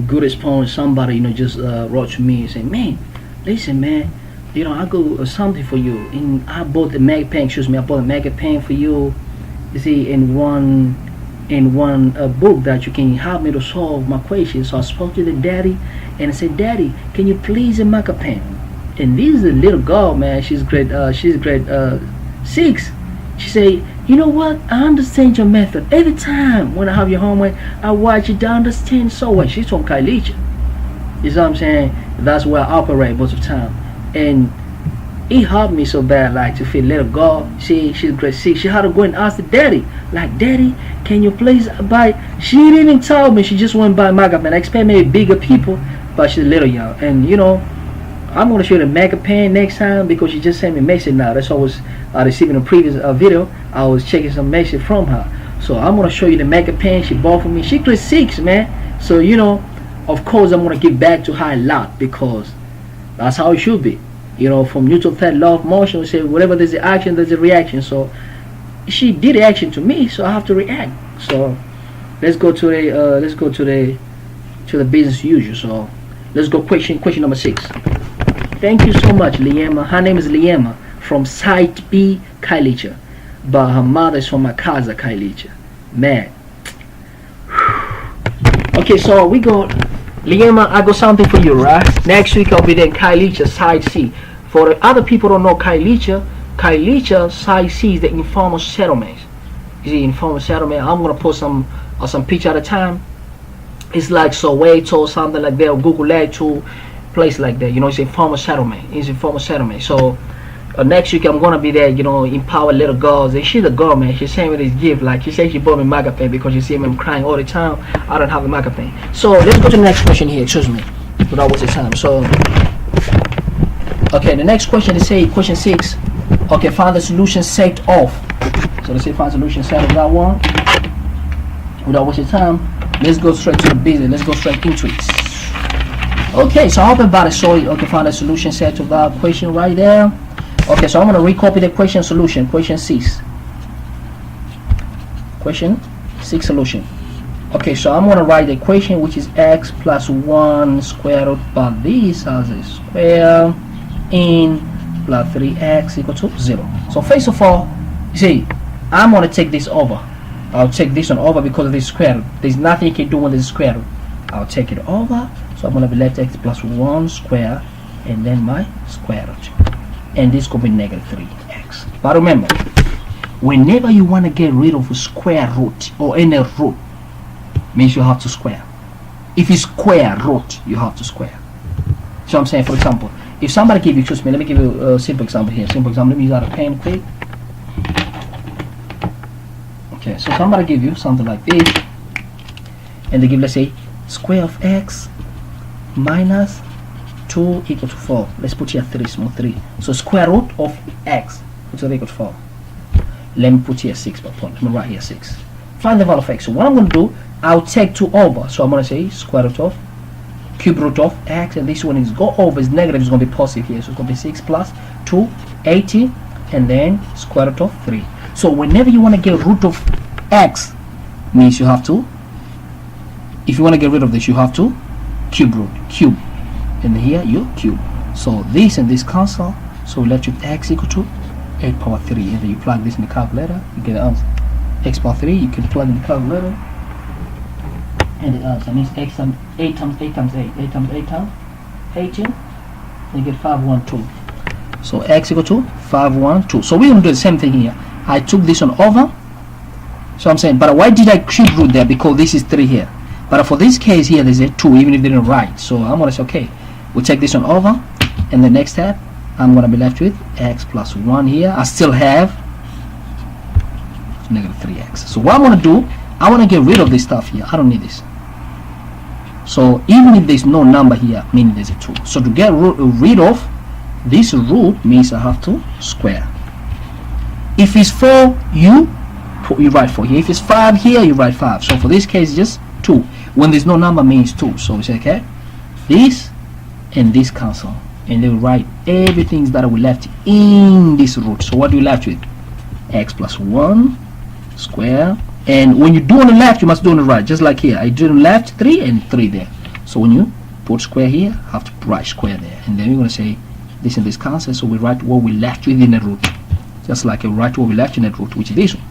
good response. Somebody, just wrote to me and say, man, listen, man, I got something for you. And I bought the mag pen. Excuse me, I bought a mag pen for you. You see, in one book that you can help me to solve my question. So I spoke to the daddy and I said, Daddy, can you please make a pen? And this is a little girl, man. She's grade 6. She say, you know what? I understand your method. Every time when I have your homework, I watch it to understand so well. She's from Kailicha. You see what I'm saying? That's where I operate most of the time. And it hurt me so bad, like, to feel little girl. She's grade 6. She had to go and ask the daddy, like, Daddy, can you please buy? She didn't even tell me. She just went by Mega Pen. I expect maybe bigger people, but she's a little young. And I'm gonna show you the Mega Pen next time because she just sent me a message now. That's what I was receiving a previous video. I was checking some message from her. So I'm gonna show you the Mega Pen she bought for me. She grade 6, man. So of course I'm gonna give back to her a lot because that's how it should be. From neutral thread, law of motion, we say whatever there's the action, there's a reaction. So she did the action to me, so I have to react. So let's go to the business usual. So let's go question number 6. Thank you so much, Liema. Her name is Liema from Site B, Kailicha, but her mother is from Akaza, Kailicha. Man. Okay, so we go. Liema, I got something for you, right? Next week I'll be there in Kailicha, Side C. For the other people who don't know Kailicha, Side C is the informal settlement. You see, informal settlement. I'm gonna put some picture at a time. It's like Soweto or something like that, or Google Earth to place like that. It's informal settlement. It's informal settlement. So next week I'm gonna be there. Empower little girls. And she's a girl, man. She sent me this gift. Like, she said she bought me Mega Pen because she see me, I'm crying all the time. I don't have a Mega Pen. So let's go to the next question here. Excuse me, without wasting time. So okay, the next question is question 6. Okay, find the solution set of. So let's say find solution set of that one. Without wasting time, let's go straight to the business. Let's go straight into it. Okay, so I hope everybody saw it. Okay, find the solution set of that question right there. Okay, so I'm going to recopy the question solution. Question 6. Question 6 solution. Okay, so I'm going to write the equation, which is x plus 1 square root, but this has a square in plus 3x equal to 0. So first of all, you see, I'm going to take this over. I'll take this one over because of this square root. There's nothing you can do with this square root. I'll take it over. So I'm going to be left x plus 1 square and then my square root. And this could be negative 3x. But remember, whenever you want to get rid of a square root or any root, means you have to square. If it's square root, you have to square. So I'm saying, for example, if somebody give you, let me give you a simple example here. Simple example, let me use out a pen quick. Okay, so somebody give you something like this, and they give, let's say, square of x minus 2 equal to 4. Let's put here 3, small 3. So square root of x, which is equal to 4. Let me put here 6 per point. Let me write here 6. Find the value of x. So what I'm going to do, I'll take 2 over. So I'm going to say square root of cube root of x, and this one is go over is negative, it's going to be positive here. So it's going to be 6 plus 2, 80, and then square root of 3. So whenever you want to get root of x, means you have to, if you want to get rid of this, you have to cube root, cube. And here you cube. So this and this cancel. So we left with x equal to 8 power 3. And then you plug this in the calculator, you get the answer. X power 3, you can plug in the calculator. And the answer means x times 8 times 8 times 8. 8 times 8 times 18. You get 512. So x equal to 512. So we're going to do the same thing here. I took this one over. So I'm saying, but why did I cube root there? Because this is 3 here. But for this case here, there's a 2, even if they didn't write. So I'm going to say, okay, we'll take this one over. And the next step, I'm going to be left with x plus 1 here. I still have negative 3x. So what I'm going to do, I want to get rid of this stuff here. I don't need this. So even if there's no number here, meaning there's a 2. So to get rid of this root means I have to square. If it's 4, you write 4 here. If it's 5 here, you write 5. So for this case, just 2. When there's no number means 2. So we say, okay, this and this cancel. And then we write everything that we left in this root. So what do you left with? X plus 1 square. And when you do on the left, you must do on the right. Just like here. I do on the left 3 and 3 there. So when you put square here, have to write square there, and then we're going to say this and this cancel, so we write what we left within the root, just like a write what we left in the root, which is this one.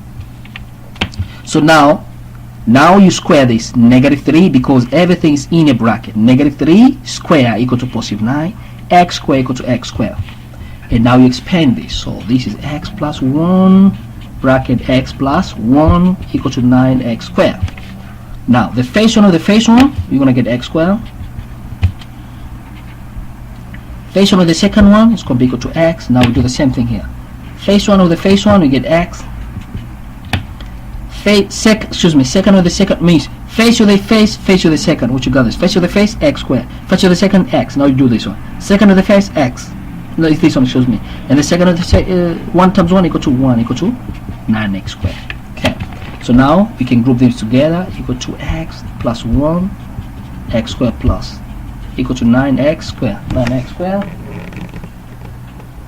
So now you square this -3 because everything is in a bracket. -3 square equal to +9, x square equal to x square. And now you expand this, so this is x plus 1 bracket x plus 1 equal to 9x squared. Now the face one of the face one, you're gonna get x squared. Face one of the second one is gonna be equal to x. Now we do the same thing here. Face one of the face one, you get x. Second of the second means face of the face of the second, which you got this. Face of the face, x squared. Face of the second, x. Now you do this one. Second of the face, x. No, this one shows me. And the second of the 1 times 1 equal to 1 equal to 9x squared. Okay. So now we can group these together, equal to x plus 1 x squared plus equal to 9x squared. 9x squared.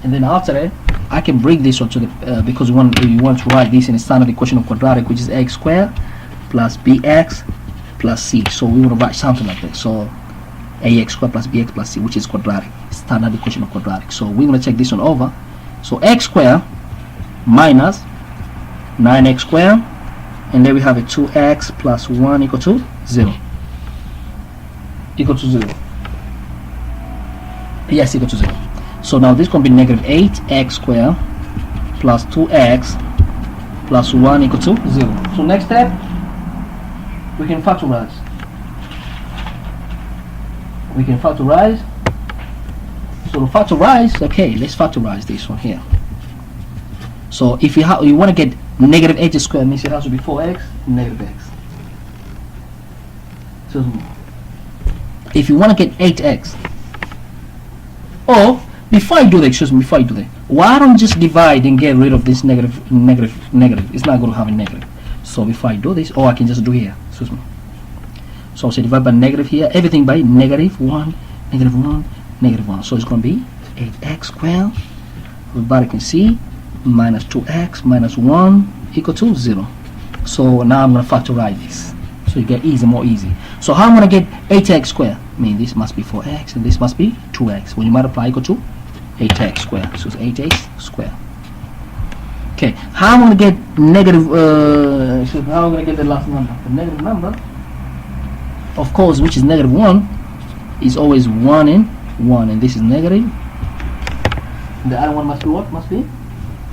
And then after that, I can break this one to the because we want to write this in a standard equation of quadratic, which is x squared plus bx plus c. So we want to write something like this. So ax squared plus bx plus c, which is quadratic, standard equation of quadratic. So we're going to take this one over. So x squared minus 9x squared, and then we have a 2x plus 1 equal to 0. Equal to 0. Yes, equal to 0. So now this is going to be -8x squared plus 2x plus 1 equal to 0. So next step, we can factorize. So to factorize, okay, let's factorize this one here. So if you want to get -8 squared, means it has to be 4x negative x. So if you want to get 8x, or before I do that, why don't just divide and get rid of this negative? It's not going to have a negative. So before I do this, or I can just do here. So I'll say divide by negative here, everything by -1, -1, -1. So it's going to be 8x squared. Everybody can see minus 2x minus 1 equal to 0. So now I'm going to factorize this, so you get more easy. So how I'm going to get 8x squared? I mean, this must be 4x and this must be 2x. When you multiply, equal to 8x squared. So it's 8x squared. Okay, how I'm going to get negative? How I'm going to get the last number? The negative number, of course, which is -1, is always 1 and 1, and this is negative. The other one must be what? Must be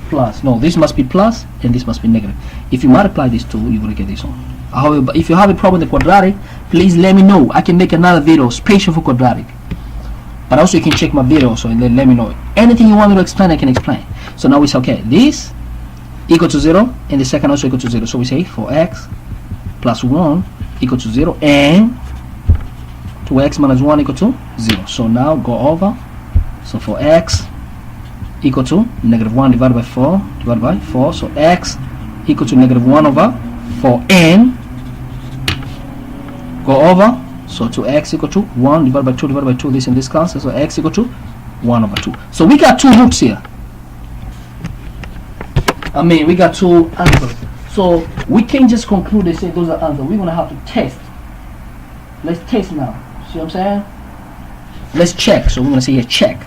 plus. No, this must be plus and this must be negative. If you multiply these two, you're going to get this one. However, if you have a problem with the quadratic, please let me know. I can make another video special for quadratic. But also you can check my video also and then let me know. Anything you want me to explain, I can explain. So now we say, okay, this equal to 0 and the second also equal to 0. So we say 4x plus 1 equal to 0 and 2x minus 1 equal to 0. So now go over. So for x equal to -1 divided by 4 divided by 4. So x equal to -1 over 4 and go over. So to x equal to 1 divided by 2 divided by 2. This and this cancel. So x equal to 1 over 2. So we got two roots here. I mean, we got two answers. So we can't just conclude and say those are answers. We're gonna have to test. Let's test now. See what I'm saying? Let's check. So we're gonna say here check.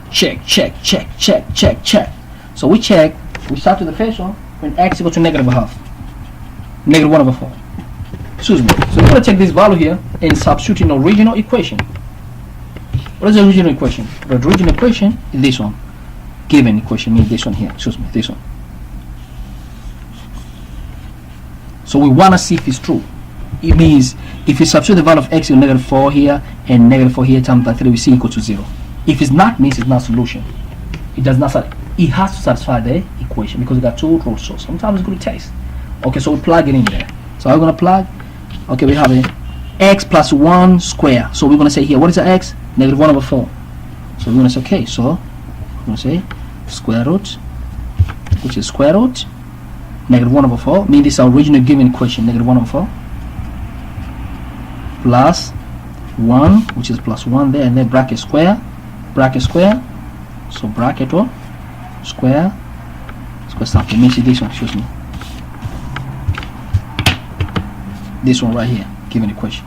Check. So we check. We start with the first one when x equal to -1/2. -1 over 4. Excuse me. So we're gonna take this value here and substitute in the original equation. What is the original equation? The original equation is this one. Given equation means this one here. Excuse me, this one. So we wanna see if it's true. It means if you substitute the value of x in -4 here and -4 here times by 3, we see equal to 0. If it's not, means it's not solution. It does not. It has to satisfy the equation because we got two roots. So sometimes it's going to test. Okay, so we plug it in there. So I'm going to plug. Okay, we have a x plus 1 square. So we're going to say here, what is the x? -1 over 4. So we're going to say, okay, so we're going to say square root, which is square root, -1 over 4. Mean this is our original given equation, -1 over 4. Plus 1, which is plus 1 there, and then bracket square. So bracket or square something. Means this one, excuse me. This one right here, given equation.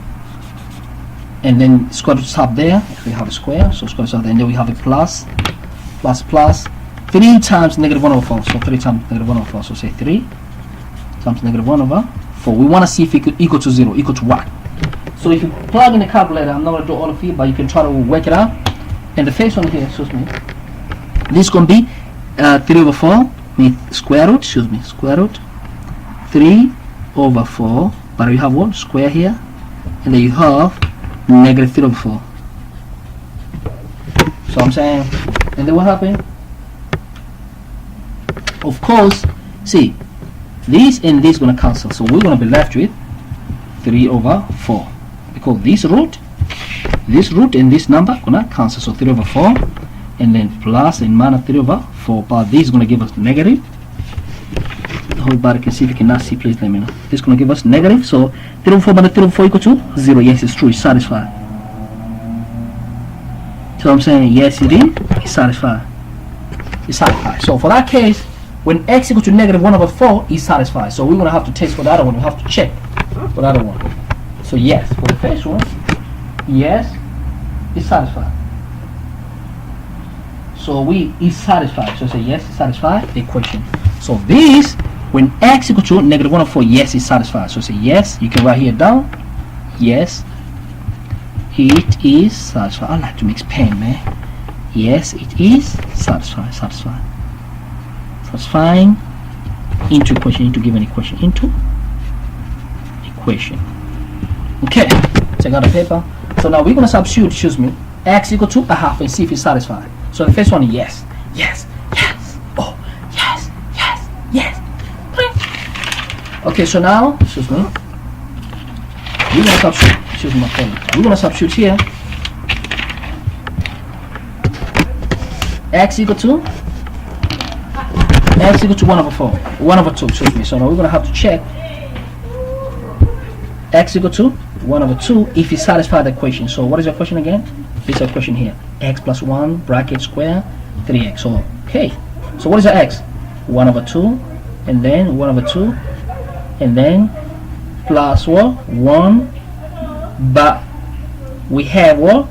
and then square root top there. We have a square, so square root top there, and then we have a plus, plus, plus. 3 times negative 1 over 4. So 3 times negative 1 over 4. So say 3 times negative 1 over 4. We want to see if it could equal to 0. Equal to what? So if you plug in the calculator, I'm not going to do all of it, but you can try to work it out. And the first one here, excuse me, this is going to be 3 over 4 with square root, square root 3 over 4. But you have one square here, and then you have negative 3 over 4. So I'm saying, and then what happened? Of course, see, this and this going to cancel. So we're going to be left with 3 over 4. Because this root and this number going to cancel. So 3 over 4, and then plus and minus 3 over 4. But this is going to give us negative. Everybody can see. If you cannot see, please let me know. This is going to give us negative. So 3 over 4 minus 3 over 4 equal to 0. Yes, it's true. It's satisfied. So I'm saying yes, it is. It's satisfied. It's satisfied. So for that case, when x equal to negative 1 over 4 is satisfied. So we're going to have to test for the other one. We have to check for the other one. So yes, for the first one, yes, it's satisfied. So it's satisfied. So say yes, it's satisfied the equation. So this, when x equal to negative 1 over 4, yes, it's satisfied. So say yes, you can write here down. Yes, it is satisfied. I like to mix pen, man. Yes, it is satisfied. Satisfied. Satisfying into equation, into given equation, into equation. Okay, take out the paper. So now we're going to substitute, excuse me, x equal to a half and see if it's satisfied. So the first one is yes, yes, yes, oh, yes, yes, yes. Okay, so now, excuse me, we're going to substitute, excuse me, my phone. We're going to substitute here x equal to 1 over 4, 1 over 2, excuse me. So now we're going to have to check x equal to 1 over 2 if it satisfies the equation. So what is the equation again? This equation here, x plus 1 bracket square 3x. So okay, so what is the x? 1 over 2, and then 1 over 2, and then plus what? 1, but we have what?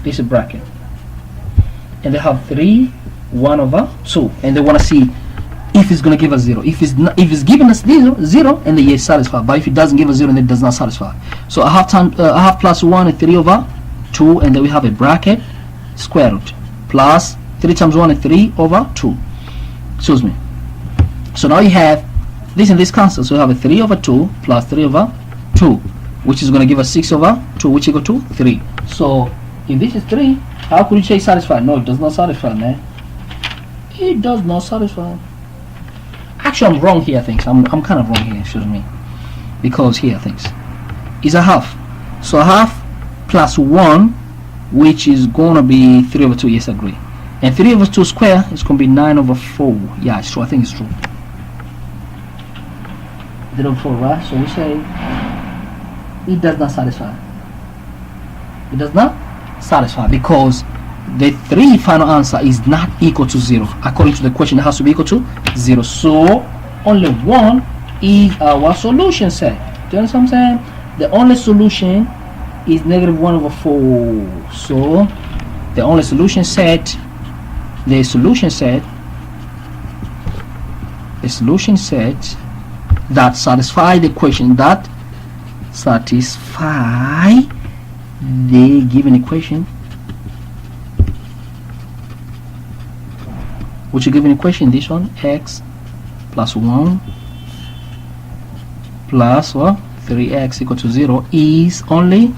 This is bracket, and they have 3, 1 over 2, and they want to see if it's going to give us 0. If it's giving us 0, and then yes, satisfied. But if it doesn't give us 0, then it does not satisfy. So I have plus 1 and 3 over 2, and then we have a bracket square root plus 3 times 1 and 3 over 2. Excuse me. So now you have this and this cancel. So you have a 3 over 2 plus 3 over 2, which is going to give us 6 over 2, which equal to 3. So if this is 3, how could you say satisfied? No, it does not satisfy, man. It does not satisfy. Actually, I'm wrong here, I think. I'm kind of wrong here, excuse me. Because here, I think, is a half. So a half plus 1, which is going to be 3 over 2. Yes, I agree. And 3 over 2 square is going to be 9 over 4. Yeah, it's true. I think it's true. 3 over 4, right? So we say it does not satisfy. It does not satisfy because the 3 final answer is not equal to 0. According to the question, it has to be equal to 0. So only 1 is our solution set. Do you understand what I'm saying? The only solution is negative 1 over 4. So the only solution set, the solution set that satisfy the equation, that satisfy the given equation, which is given equation, this one, x plus 1 plus what? 3x equal to 0 is only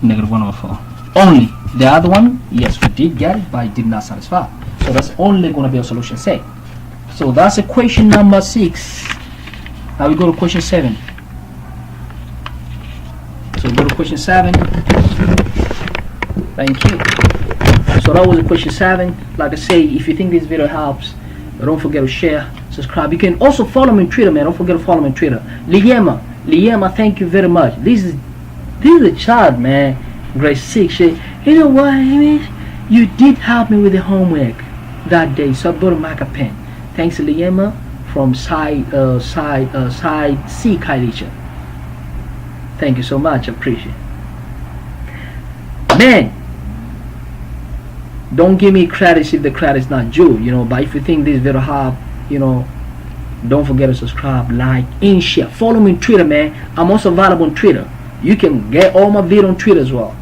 negative 1 over 4. Only. The other one, yes, we did get it, but it did not satisfy. So that's only going to be a solution set. So that's equation number 6. Now we go to question 7. So we go to question 7. Thank you. So that was the question 7. Like I say, if you think this video helps, don't forget to share, subscribe. You can also follow me on Twitter, man. Don't forget to follow me on Twitter. Liema, thank you very much. This is a child, man. Grade 6. You know what, you did help me with the homework that day, so I brought a marker pen. Thanks, Liema, from side C Kailisha. Thank you so much. I appreciate it. man, don't give me credit if the credit is not due, you know. But if you think this video help, you know, don't forget to subscribe, like, and share. Follow me on Twitter, man. I'm also available on Twitter. You can get all my videos on Twitter as well.